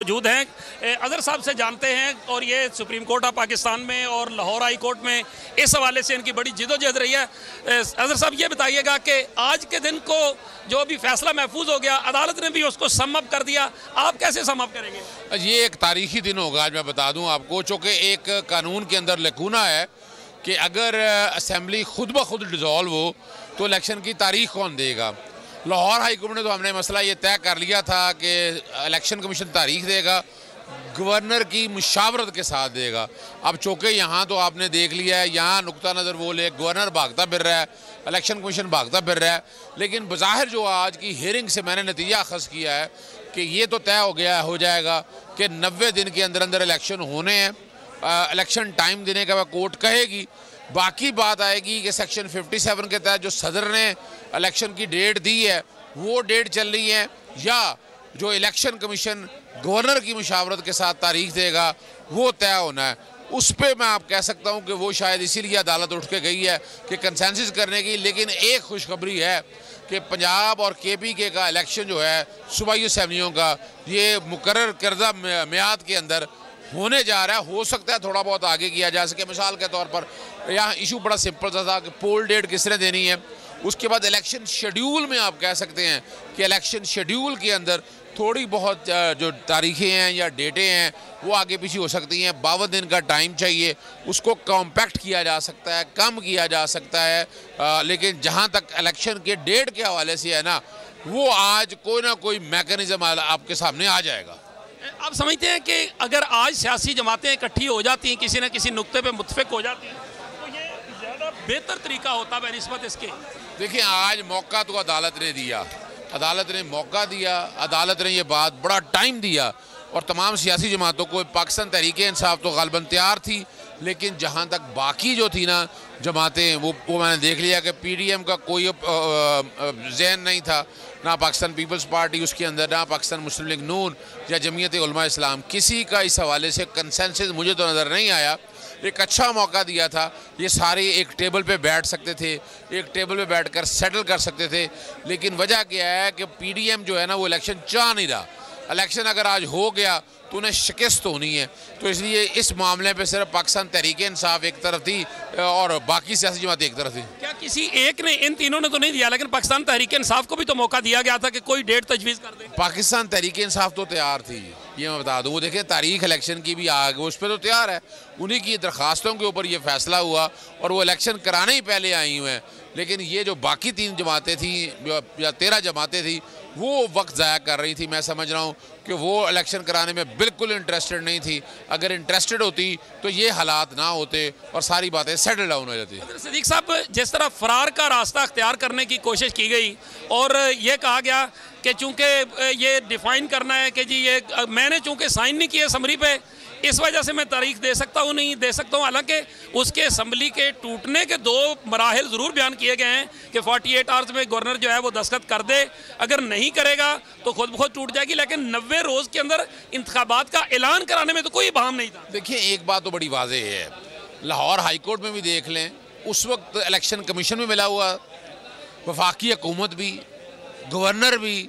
मौजूद हैं। अजहर साहब से जानते हैं और ये सुप्रीम कोर्ट ऑफ पाकिस्तान में और लाहौर हाई कोर्ट में इस हवाले से इनकी बड़ी जिदोजहद रही है। अजहर साहब ये बताइएगा कि आज के दिन को जो भी फैसला महफूज हो गया, अदालत ने भी उसको सम अप कर दिया, आप कैसे सम अप करेंगे? ये एक तारीखी दिन होगा। आज मैं बता दूं आपको, चूँकि एक कानून के अंदर लकूना है कि अगर असम्बली खुद ब खुद डिज़ोल्व हो तो इलेक्शन की तारीख कौन देगा। लाहौर हाई कोर्ट ने तो हमने मसला ये तय कर लिया था कि इलेक्शन कमीशन तारीख देगा, गवर्नर की मुशावरत के साथ देगा। अब चूँकि यहाँ तो आपने देख लिया है, यहाँ नुक्ता नज़र वो ले गवर्नर भागता फिर रहा है, इलेक्शन कमीशन भागता फिर रहा है। लेकिन बज़ाहिर जो आज की हियरिंग से मैंने नतीजा अखज़ किया है कि ये तो तय हो जाएगा कि 90 दिन के अंदर अंदर इलेक्शन होने हैं। इलेक्शन टाइम देने का वह कोर्ट कहेगी। बाकी बात आएगी कि सेक्शन 57 के तहत जो सदर ने इलेक्शन की डेट दी है वो डेट चल रही है, या जो इलेक्शन कमीशन गवर्नर की मुशावरत के साथ तारीख देगा वो तय होना है। उस पर मैं आप कह सकता हूँ कि वो शायद इसीलिए अदालत उठ के गई है कि कंसेंसस करने की। लेकिन एक खुशखबरी है कि पंजाब और KPK का इलेक्शन जो है सूबाई असम्बलियों का, ये मुकर्रर करदा मियाद के अंदर होने जा रहा है। हो सकता है थोड़ा बहुत आगे किया जा सके। मिसाल के तौर पर यहाँ इशू बड़ा सिंपल सा था कि पोल डेट किसने देनी है। उसके बाद इलेक्शन शेड्यूल में आप कह सकते हैं कि इलेक्शन शेड्यूल के अंदर थोड़ी बहुत जो तारीखें हैं या डेटें हैं वो आगे पीछे हो सकती हैं। 52 दिन का टाइम चाहिए, उसको कॉम्पैक्ट किया जा सकता है, कम किया जा सकता है। लेकिन जहाँ तक इलेक्शन के डेट के हवाले से है ना, वो आज कोई ना कोई मैकेनिज्म आपके सामने आ जाएगा। आप समझते हैं कि अगर आज सियासी जमातें इकट्ठी हो जाती हैं, किसी न किसी नुक्ते पे मुत्फिक हो जाती हैं, तो ये ज़्यादा बेहतर तरीका होता है निस्बत इसके? देखिए, आज मौका तो अदालत ने दिया, अदालत ने मौका दिया, अदालत ने ये बात बड़ा टाइम दिया और तमाम सियासी जमातों को। पाकिस्तान तहरीक इंसाफ तो गालबन तैयार थी, लेकिन जहाँ तक बाकी जो थी ना जमातें, वो मैंने देख लिया कि PDM का कोई जहन नहीं था, ना पाकिस्तान पीपल्स पार्टी उसके अंदर, ना पाकिस्तान मुस्लिम लीग नून या जमीयत उलमा इस्लाम, किसी का इस हवाले से कंसेंसस मुझे तो नज़र नहीं आया। एक अच्छा मौका दिया था, ये सारे एक टेबल पे बैठ सकते थे, एक टेबल पे बैठकर सेटल कर सकते थे। लेकिन वजह क्या है कि PDM जो है ना वो इलेक्शन चाह नहीं रहा। इलेक्शन अगर आज हो गया तो उन्हें शिकस्त होनी है, तो इसलिए इस मामले पे सिर्फ पाकिस्तान तहरीक इंसाफ एक तरफ थी और बाकी सियासी जमातें एक तरफ थी। क्या किसी एक ने, इन तीनों ने तो नहीं दिया, लेकिन पाकिस्तान तहरीक इंसाफ को भी तो मौका दिया गया था कि कोई डेट तजवीज़ कर दे? पाकिस्तान तहरीक इंसाफ तो तैयार थी, ये मैं बता दूँ। वो देखें, तारीख इलेक्शन की भी आ गई, उस पर तो तैयार है। उन्हीं की दरख्वास्तों के ऊपर ये फैसला हुआ और वो इलेक्शन कराने ही पहले आई हुए हैं। लेकिन ये जो बाकी 3 जमातें थी या 13 जमातें थी, वो वक्त ज़ाया कर रही थी। मैं समझ रहा हूँ कि वो इलेक्शन कराने में बिल्कुल इंटरेस्टेड नहीं थी। अगर इंटरेस्टेड होती तो ये हालात ना होते और सारी बातें सेटल डाउन हो जाती। सिद्दीक साहब, जिस तरह फरार का रास्ता अख्तियार करने की कोशिश की गई और ये कहा गया कि चूँकि ये डिफ़ाइन करना है कि जी ये मैंने चूँकि साइन नहीं किया समरी पे, इस वजह से मैं तारीख दे सकता हूँ, नहीं दे सकता हूँ। हालांकि उसके असम्बली के टूटने के 2 मराहिल ज़रूर बयान किए गए हैं कि 48 आवर्स में गवर्नर जो है वो दस्तखत कर दे, अगर नहीं करेगा तो खुद ब खुद टूट जाएगी। लेकिन 90 रोज़ के अंदर इंतखाबात का ऐलान कराने में तो कोई बहाम नहीं था। देखिए, एक बात तो बड़ी वाज़ेह है, लाहौर हाई कोर्ट में भी देख लें, उस वक्त इलेक्शन कमीशन भी मिला हुआ, वफाकी हुकूमत भी, गवर्नर भी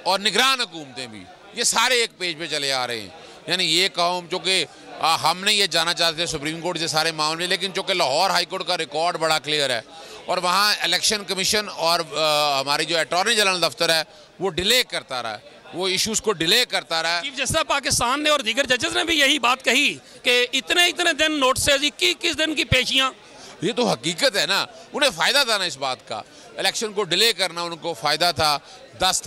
और निगरान हुकूमतें भी, ये सारे एक पेज पे चले आ रहे हैं। यानी ये कौम, चूँकि हमने ये जाना चाहते थे सुप्रीम कोर्ट से सारे मामले, लेकिन चूँकि लाहौर हाई कोर्ट का रिकॉर्ड बड़ा क्लियर है और वहाँ इलेक्शन कमीशन और हमारी जो अटॉर्नी जनरल दफ्तर है वो डिले करता रहा है, वो इश्यूज़ को डिले करता रहा है। चीफ जस्टिस पाकिस्तान ने और दीगर जजेस ने भी यही बात कही कि इतने दिन नोटिस, 21 दिन की पेशियाँ। ये तो हकीकत है ना, उन्हें फ़ायदा था ना इस बात का, इलेक्शन को डिले करना उनको फ़ायदा था। 10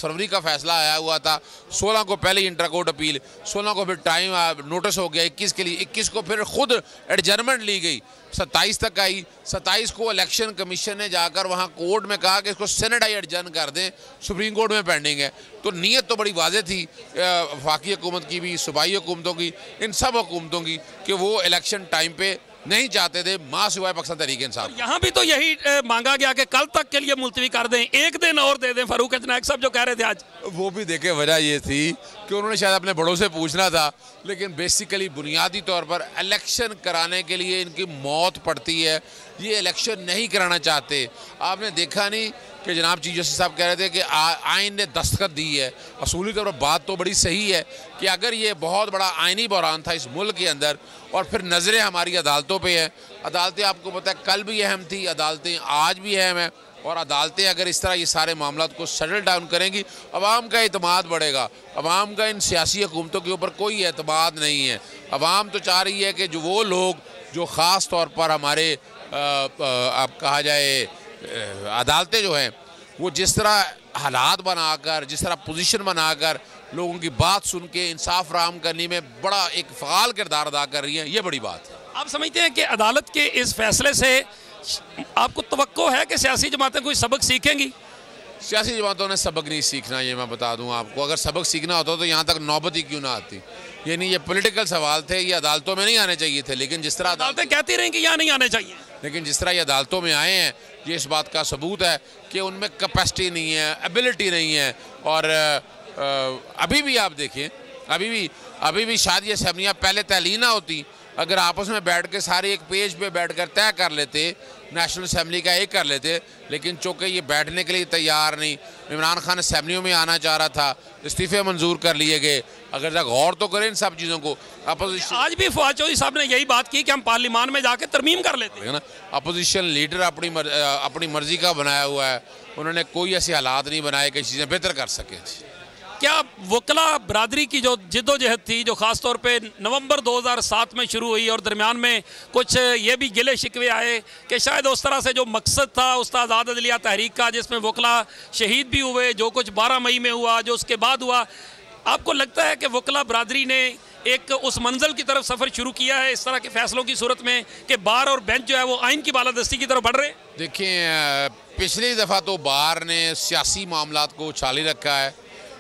फरवरी का फैसला आया हुआ था, 16 को पहले ही इंटर कोर्ट अपील, 16 को फिर टाइम नोटिस हो गया 21 के लिए, 21 को फिर खुद एडजर्नमेंट ली गई, 27 तक आई। 27 को इलेक्शन कमीशन ने जाकर वहाँ कोर्ट में कहा कि इसको सेनेट एडजर्न कर दें, सुप्रीम कोर्ट में पेंडिंग है। तो नीयत तो बड़ी वाज़ेह थी वफाकी हुकूमत की भी, सूबाई हुकूमतों की, इन सब हुकूमतों की, कि वो इलेक्शन टाइम पे नहीं चाहते थे, माँ सिवाय पाकिस्तान तहरीक इंसाफ। यहाँ भी तो यही मांगा गया कि कल तक के लिए मुलतवी कर दें, 1 दिन और दे दें। फारूक नायक साहब जो कह रहे थे आज, वो भी देखे वजह ये थी कि उन्होंने शायद अपने बड़ों से पूछना था, लेकिन बेसिकली बुनियादी तौर पर इलेक्शन कराने के लिए इनकी मौत पड़ती है, ये इलेक्शन नहीं कराना चाहते। आपने देखा नहीं कि जनाब चीफ जस्टिस साहब कह रहे थे कि आइन ने दस्तखत दी है। असूली तौर पर बात तो बड़ी सही है कि अगर ये बहुत बड़ा आइनी बहरान था इस मुल्क के अंदर और फिर नज़रें हमारी अदालतों पे हैं, अदालतें आपको पता है कल भी अहम थी, अदालतें आज भी अहम है, और अदालतें अगर इस तरह ये सारे मामलों को सेटल डाउन करेंगी, अवाम का एतमाद बढ़ेगा। अवाम का इन सियासी हुकूमतों के ऊपर कोई एतमाद नहीं है। अवाम तो चाह रही है कि जो वो लोग जो ख़ास तौर पर हमारे आप कहा जाए अदालतें जो हैं वो जिस तरह हालात बनाकर, जिस तरह पोजीशन बनाकर लोगों की बात सुन के इंसाफ फराहम करने में बड़ा एक फ़ाल किरदार अदा कर रही हैं, ये बड़ी बात है। आप समझते हैं कि अदालत के इस फैसले से आपको तवक्को है कि सियासी जमातें कोई सबक सीखेंगी? सियासी जमातों ने सबक नहीं सीखना, ये मैं बता दूं आपको। अगर सबक सीखना होता तो यहाँ तक नौबत ही क्यों ना आती। यानी ये पॉलिटिकल सवाल थे, ये अदालतों में नहीं आने चाहिए थे, लेकिन जिस तरह अदालतें कहती रहीं कि यहाँ नहीं आने चाहिए, लेकिन जिस तरह ये अदालतों में आए हैं ये इस बात का सबूत है कि उनमें कैपेसिटी नहीं है, एबिलिटी नहीं है। और अभी भी आप देखें, अभी भी शायद ये असम्बलियाँ पहले तहलील ना होती, अगर आपस में बैठ के सारे एक पेज पे बैठ कर तय कर लेते, नेशनल असम्बली का एक कर लेते, लेकिन चूँकि ये बैठने के लिए तैयार नहीं। इमरान खान असम्बलियों में आना चाह रहा था, इस्तीफ़े मंजूर कर लिए गए। अगर जरा गौर तो करें इन सब चीज़ों को। अपोजिशन आज भी फवाद चौधरी साहब ने यही बात की कि हम पार्लियामान में जाके तरमीम कर लेते हैं ना। अपोजिशन लीडर अपनी मर्जी का बनाया हुआ है, उन्होंने कोई ऐसे हालात नहीं बनाए कि चीज़ें बेहतर कर सकें। क्या वकला बरादरी की जो जिद्दोजहद थी, जो ख़ास तौर पे नवंबर 2007 में शुरू हुई और दरमियान में कुछ ये भी गिले शिकवे आए कि शायद उस तरह से जो मकसद था उस्ताद आज़ाद अदलिया तहरीक का, जिसमें वकला शहीद भी हुए, जो कुछ 12 मई में हुआ, जो उसके बाद हुआ, आपको लगता है कि वकला बरादरी ने एक उस मंजिल की तरफ सफ़र शुरू किया है इस तरह के फैसलों की सूरत में कि बार और बेंच जो है वो आइन की बालादस्ती की तरफ बढ़ रहे? देखिए, पिछली दफ़ा तो बार ने सियासी मामलात को उछाली रखा है।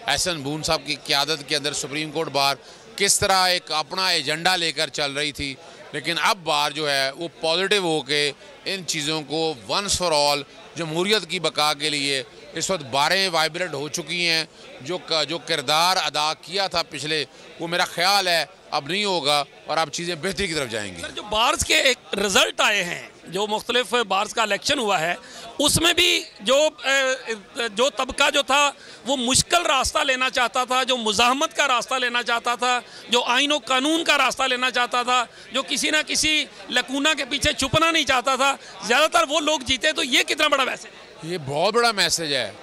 एहसन बून साहब की क़यादत के अंदर सुप्रीम कोर्ट बार किस तरह एक अपना एजेंडा लेकर चल रही थी, लेकिन अब बार जो है वो पॉजिटिव होके इन चीज़ों को वंस फॉर ऑल जमहूरियत की बका के लिए इस वक्त बारें वाइब्रेंट हो चुकी हैं। जो किरदार अदा किया था पिछले, वो मेरा ख्याल है अब नहीं होगा और अब चीज़ें बेहतरी की तरफ जाएंगी। सर, जो बार्स के एक रिज़ल्ट आए हैं, जो मुख्तलिफ बार्स का इलेक्शन हुआ है, उसमें भी जो तबका जो था वो मुश्किल रास्ता लेना चाहता था, जो मुज़ाहमत का रास्ता लेना चाहता था, जो आइन और कानून का रास्ता लेना चाहता था, जो किसी ना किसी लकूना के पीछे छुपना नहीं चाहता था, ज़्यादातर वो लोग जीते। तो ये कितना बड़ा मैसेज है? ये बहुत बड़ा मैसेज है।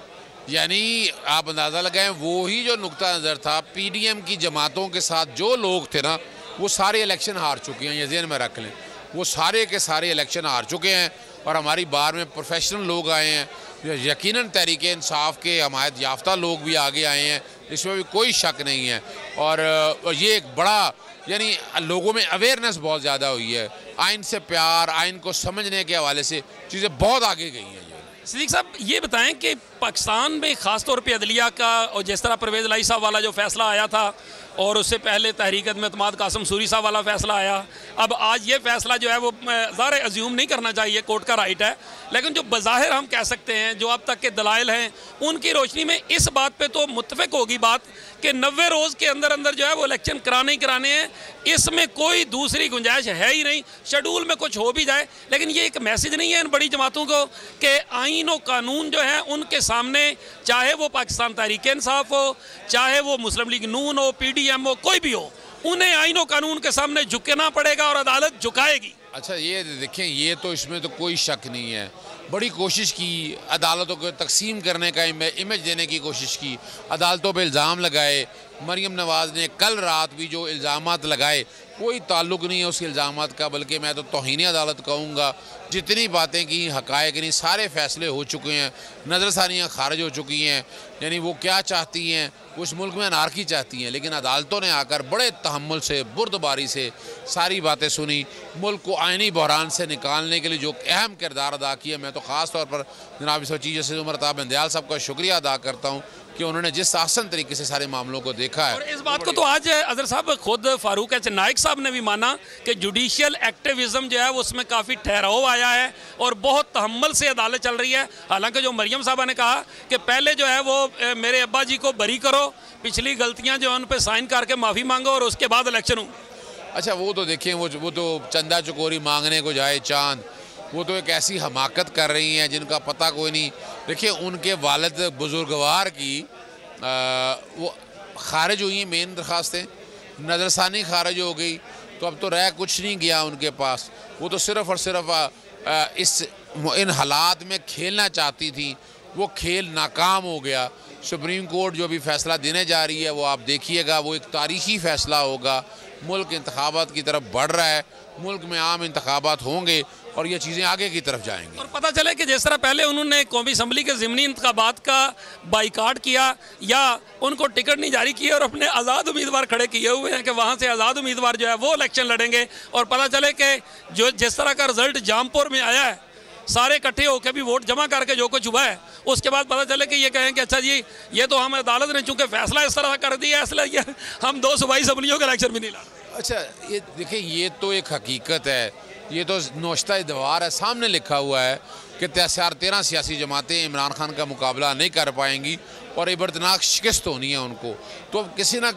यानी आप अंदाज़ा लगाएं, वो ही जो नुक्ता नज़र था PDM की जमातों के साथ जो लोग थे ना, वो सारे इलेक्शन हार चुके हैं। ये ज़हन में रख लें, वो सारे के सारे इलेक्शन हार चुके हैं और हमारी बार में प्रोफेशनल लोग आए हैं। यकीनन तहरीक इंसाफ के हमायत याफ्ता लोग भी आगे आए हैं, इसमें भी कोई शक नहीं है। और ये एक बड़ा, यानी लोगों में अवेयरनेस बहुत ज़्यादा हुई है। आइन से प्यार, आइन को समझने के हवाले से चीज़ें बहुत आगे गई हैं। सिद्दीक साहब, ये बताएं कि पाकिस्तान में ख़ास तौर पे अदलिया का, और जिस तरह परवेज़ लाई साहब वाला जो फ़ैसला आया था और उससे पहले तहरीक में इत्माद कासिम सूरी साहब वाला फ़ैसला आया, अब आज ये फ़ैसला जो है वो ज़ाहिर अज्यूम नहीं करना चाहिए, कोर्ट का राइट है, लेकिन जो बज़ाहिर हम कह सकते हैं, जो अब तक के दलाइल हैं, उनकी रोशनी में इस बात पे तो मुत्तफ़िक होगी बात कि 90 रोज़ के अंदर अंदर जो है वो इलेक्शन कराने ही कराने हैं। इसमें कोई दूसरी गुंजाइश है ही नहीं। शेड्यूल में कुछ हो भी जाए, लेकिन ये एक मैसेज नहीं है इन बड़ी जमातों को कि आइन और कानून जो है उनके सामने, चाहे वो पाकिस्तान तहरीक इंसाफ हो, चाहे वो मुस्लिम लीग नून हो, PDM हो, कोई भी हो, उन्हें आइन और कानून के सामने झुकना पड़ेगा और अदालत झुकाएगी। अच्छा, ये देखें, ये तो इसमें तो कोई शक नहीं है। बड़ी कोशिश की अदालतों को तकसीम करने का, इमेज देने की कोशिश की, अदालतों पे इल्ज़ाम लगाए। मरीम नवाज़ ने कल रात भी जो इल्ज़ामात लगाए, कोई ताल्लुक़ नहीं है उस इल्ज़ामात का, बल्कि मैं तो तौहीन अदालत कहूँगा। जितनी बातें की, हक़ायक़ नहीं, सारे फ़ैसले हो चुके हैं, नज़रसानियाँ खारिज हो चुकी हैं। यानी वो क्या चाहती हैं, वो इस मुल्क में अनारकी चाहती हैं, लेकिन अदालतों ने आकर बड़े तहम्मुल से, बुर्दबारी से सारी बातें सुनी। मुल्क को आइनी बहरान से निकालने के लिए जो अहम किरदार अदा किया, मैं तो ख़ास तौर पर जनाब चीफ जस्टिस उमर अता बंदयाल साहब का शुक्रिया अदा करता हूँ कि उन्होंने जिस आसान तरीके से सारे मामलों को देखा है। और इस बात को तो आज अजहर साहब खुद फारूक एच नाइक साहब ने भी माना कि जुडिशियल एक्टिविज़म जो है वो उसमें काफ़ी ठहराव आया है और बहुत तहम्मुल से अदालत चल रही है। हालांकि जो मरियम साहबा ने कहा कि पहले जो है वो मेरे अब्बा जी को बरी करो, पिछली गलतियाँ जो है उन पर साइन करके माफ़ी मांगो और उसके बाद इलेक्शन हो। अच्छा, वो तो देखें, वो तो चंदा चकोरी मांगने को जाए चांद, वो तो एक ऐसी हमाकत कर रही हैं जिनका पता कोई नहीं। देखिए उनके वालिद बुजुर्गवार की वो खारिज हुई हैं मेन दरख्वास्तें, नज़रसानी खारिज हो गई, तो अब तो रह कुछ नहीं गया उनके पास। वो तो सिर्फ़ और सिर्फ इन हालात में खेलना चाहती थी, वो खेल नाकाम हो गया। सुप्रीम कोर्ट जो भी फ़ैसला देने जा रही है वो आप देखिएगा, वो एक तारीख़ी फ़ैसला होगा। मुल्क इंतखाबात की तरफ बढ़ रहा है, मुल्क में आम इंतखाबात होंगे और ये चीज़ें आगे की तरफ जाएंगी। और पता चले कि जिस तरह पहले उन्होंने कौमी असम्बली के ज़िमनी इंतखाबात का बाइकाट किया या उनको टिकट नहीं जारी किया और अपने आज़ाद उम्मीदवार खड़े किए हुए हैं कि वहाँ से आज़ाद उम्मीदवार जो है वो इलेक्शन लड़ेंगे, और पता चले कि जो जिस तरह का रिज़ल्ट जामपुर में आया है, सारे इकट्ठे होकर भी वोट जमा करके जो कुछ हुआ है, उसके बाद पता चले कि ये कहें कि अच्छा जी ये तो हम अदालत ने चूँकि फ़ैसला इस तरह कर दिया है इसलिए हम 2 सूबाई असम्बलियों के इलेक्शन भी नहीं लड़। अच्छा ये देखिए, ये तो एक हकीकत है, ये तो नोश्ता दवार है, सामने लिखा हुआ है कि 13 सियासी जमातें इमरान खान का मुकाबला नहीं कर पाएंगी और इबरतनाक शिकस्त होनी है उनको। तो अब किसी ना